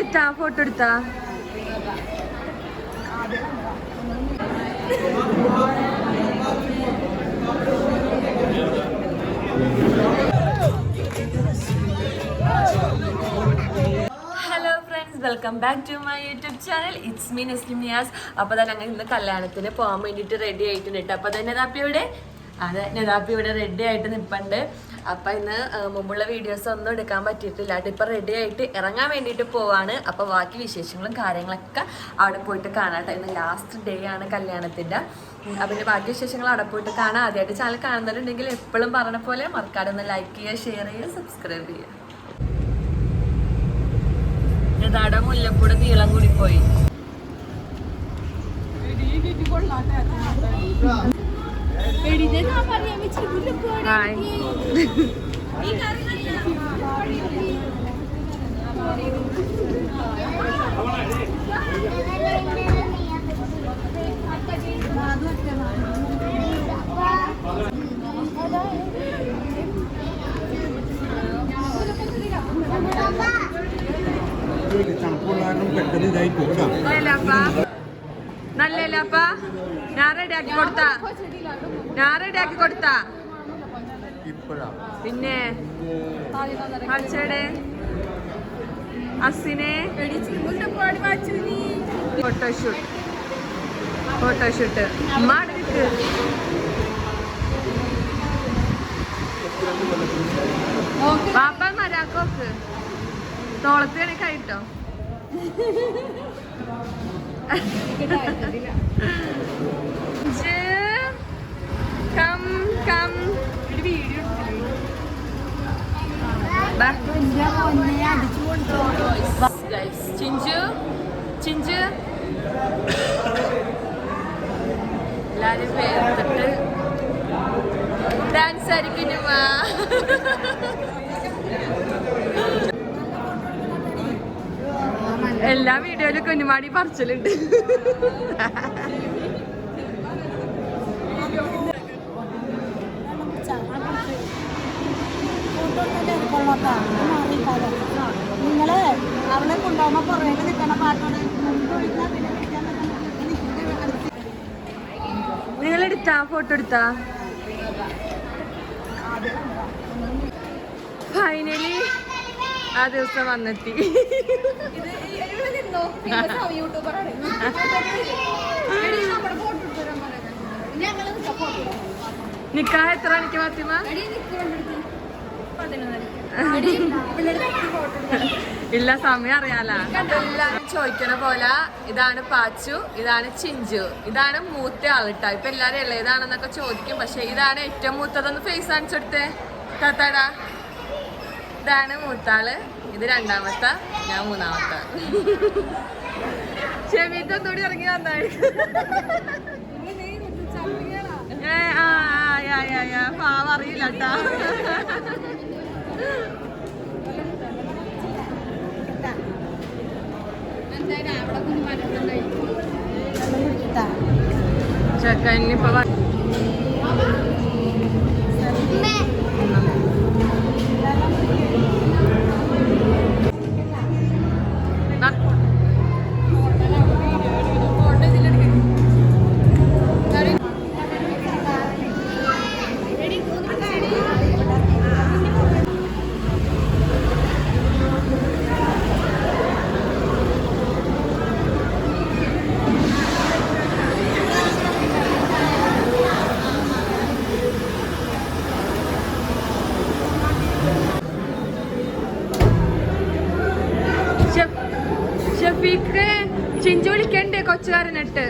എടുത്താ ഫോട്ടോ എടുത്താ welcome back to my YouTube channel. It's me Naslim Niyas. അപ്പോൾ തന്നെ ഞങ്ങൾ ഇന്ന് കല്യാണത്തിന് പോകാൻ വേണ്ടിയിട്ട് റെഡി ആയിട്ടുണ്ട്. അപ്പോൾ തന്നെ നെതാപ്പി ഇവിടെ റെഡി ആയിട്ട് നിൽപ്പുണ്ട്. അപ്പം ഇന്ന് മുമ്പുള്ള വീഡിയോസ് ഒന്നും എടുക്കാൻ പറ്റിയിട്ടില്ല. ഇപ്പം റെഡി ആയിട്ട് ഇറങ്ങാൻ വേണ്ടിയിട്ട് പോവാണ്. അപ്പോൾ ബാക്കി വിശേഷങ്ങളും കാര്യങ്ങളൊക്കെ അവിടെ പോയിട്ട് കാണാട്ടെ. ഇന്ന് ലാസ്റ്റ് ഡേ ആണ് കല്യാണത്തിൻ്റെ. അപ്പം പിന്നെ ബാക്കി വിശേഷങ്ങൾ അവിടെ പോയിട്ട് കാണാം. ആദ്യമായിട്ട് ചാനൽ കാണുന്നവരുണ്ടെങ്കിൽ എപ്പോഴും പറഞ്ഞ പോലെ മറക്കാതെ ഒന്ന് ലൈക്ക് ചെയ്യുക, ഷെയർ ചെയ്യുക, സബ്സ്ക്രൈബ് ചെയ്യുക. ഇതാടെ മുല്ലപ്പൂടെ നീളം കൂടി പോയി. നല്ലപ്പാ ഞാൻ റെഡിയാക്കി കൊടുത്താ പിന്നെ അസിനെ ഫോട്ടോഷൂട്ട് മാർക്ക് പാപ്പ മരാക്കോക്ക് തോളത്ത് കണിക്കായിട്ടോ. ചിഞ്ചു എല്ലാരും പേർത്തിട്ട് ഡാൻസ് ആയിരിക്കും. എല്ലാ വീഡിയോയിലും കുഞ്ഞുമാടി പറിച്ചലുണ്ട്. നിങ്ങള് അവളെ കൊണ്ടുപോകുമ്പോ പുറകെ നിൽക്കണ പാട്ടോട് നിങ്ങളെടുത്താ ഫോട്ടോ എടുത്താ. ഫൈനലി ആ ദിവസം വന്നെത്തി. നിക്കാഹ് എത്ര മണിക്ക് ഫാത്തിമ? ഇല്ല, സമയം അറിയാല. എല്ലാരും ചോദിക്കണ പോലെ ഇതാണ് പാച്ചു, ഇതാണ് ചിഞ്ചു, ഇതാണ് മൂത്ത ആളിട്ടാ. ഇപ്പൊ എല്ലാരും ഇളയതാണെന്നൊക്കെ ചോദിക്കും. പക്ഷെ ഇതാണ് ഏറ്റവും മൂത്തതെന്ന് ഫേസ് കാണിച്ചെടുത്തേ താത്താടാ. ഇതാണ് മൂത്താള്, ഇത് രണ്ടാമത്തെ, ഞാൻ മൂന്നാമത്തെ. ഷെമീത്തൊന്നുകൂടി ഇറങ്ങി വന്നായി. പാവ അറിയില്ല കേട്ടാ. ചെക്കനിപ്പോ ചിഞ്ചു വിളിക്കണ്ടേ കൊച്ചുകാരനിട്ട്.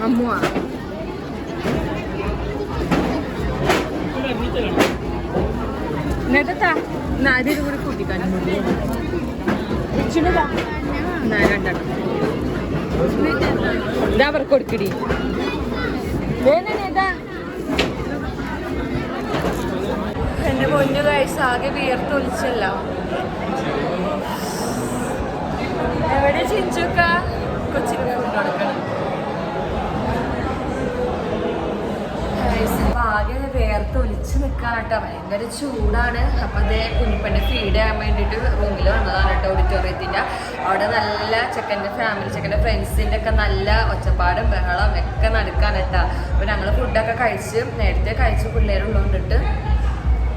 അമ്മുവാ നേരത്താ നാര്യം കൂടി കൂട്ടിക്കാനും രണ്ടെണ്ണം ഇതാ അവർക്ക് കൊടുക്കടി എന്റെ പൊന്നു കഴിച്ച് ആകെ വിയർത്തൊലിച്ചല്ല എവിടെ ചിഞ്ചുക്ക കൊച്ചിന് ഫുഡ് കൊടുക്കണം ആകെ വേർത്തൊലിച്ച് നിൽക്കാൻ കേട്ടോ ഭയങ്കര ചൂടാണ് അപ്പം അതേ കുഞ്ഞിപ്പന്നെ ഫീഡ് ചെയ്യാൻ വേണ്ടിയിട്ട് റൂമിൽ വന്നതാണ് കേട്ടോ ഓഡിറ്റോറിയത്തിൻ്റെ അവിടെ നല്ല ചെക്കൻ്റെ ഫാമിലി ചെക്കൻ്റെ ഫ്രണ്ട്സിൻ്റെ ഒക്കെ നല്ല ഒച്ചപ്പാടും ബഹളം ഒക്കെ നടക്കാൻ കേട്ടോ അപ്പോൾ ഞങ്ങൾ ഫുഡൊക്കെ കഴിച്ച് നേരത്തെ കഴിച്ച് പിള്ളേരുള്ളതുകൊണ്ടിട്ട്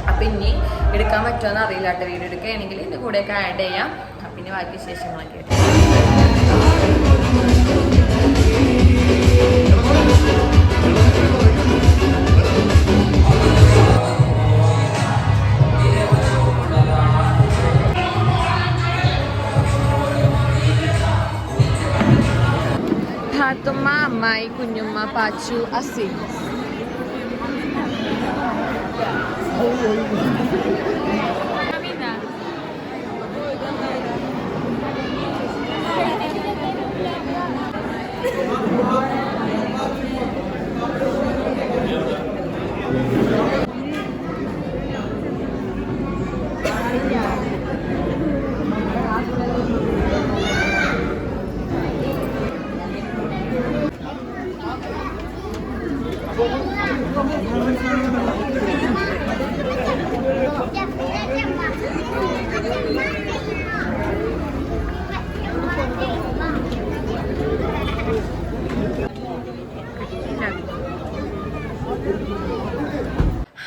അപ്പം ഇനി എടുക്കാൻ പറ്റുമെന്ന് അറിയില്ല കേട്ടോ വീഡിയോ എടുക്കുകയാണെങ്കിൽ ഇതിൻ്റെ കൂടെയൊക്കെ ആഡ് ചെയ്യാം അപ്പം ഇനി ബാക്കി വിശേഷങ്ങളൊക്കെ ആയിട്ട് പാത്തുമ്മ അമ്മായി കുഞ്ഞുമ്മ പാച്ചു അസി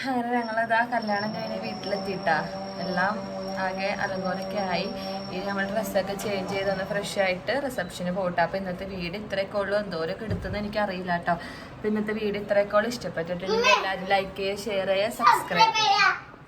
അങ്ങനെ ഞങ്ങളിതാ കല്യാണം കഴിഞ്ഞ് വീട്ടിലെത്തിയിട്ടാ എല്ലാം ആകെ അലങ്കോലൊക്കെ ആയി ഇനി നമ്മൾ ഡ്രസ്സൊക്കെ ചേഞ്ച് ചെയ്തൊന്ന് ഫ്രഷ് ആയിട്ട് റിസപ്ഷന് പോട്ടെ അപ്പോൾ ഇന്നത്തെ വീട് ഇത്രയൊക്കെ ഉള്ളൂ എന്തോരൊക്കെ എടുത്തെന്ന് എനിക്ക് അറിയില്ല കേട്ടോ അപ്പോൾ ഇന്നത്തെ വീട് ഇത്രയൊക്കെ ഉള്ളൂ ഇഷ്ടപ്പെട്ടിട്ടുണ്ടെങ്കിൽ എല്ലാവരും ലൈക്ക് ചെയ്യുക ഷെയർ ചെയ്യുക സബ്സ്ക്രൈബ് ചെയ്യുക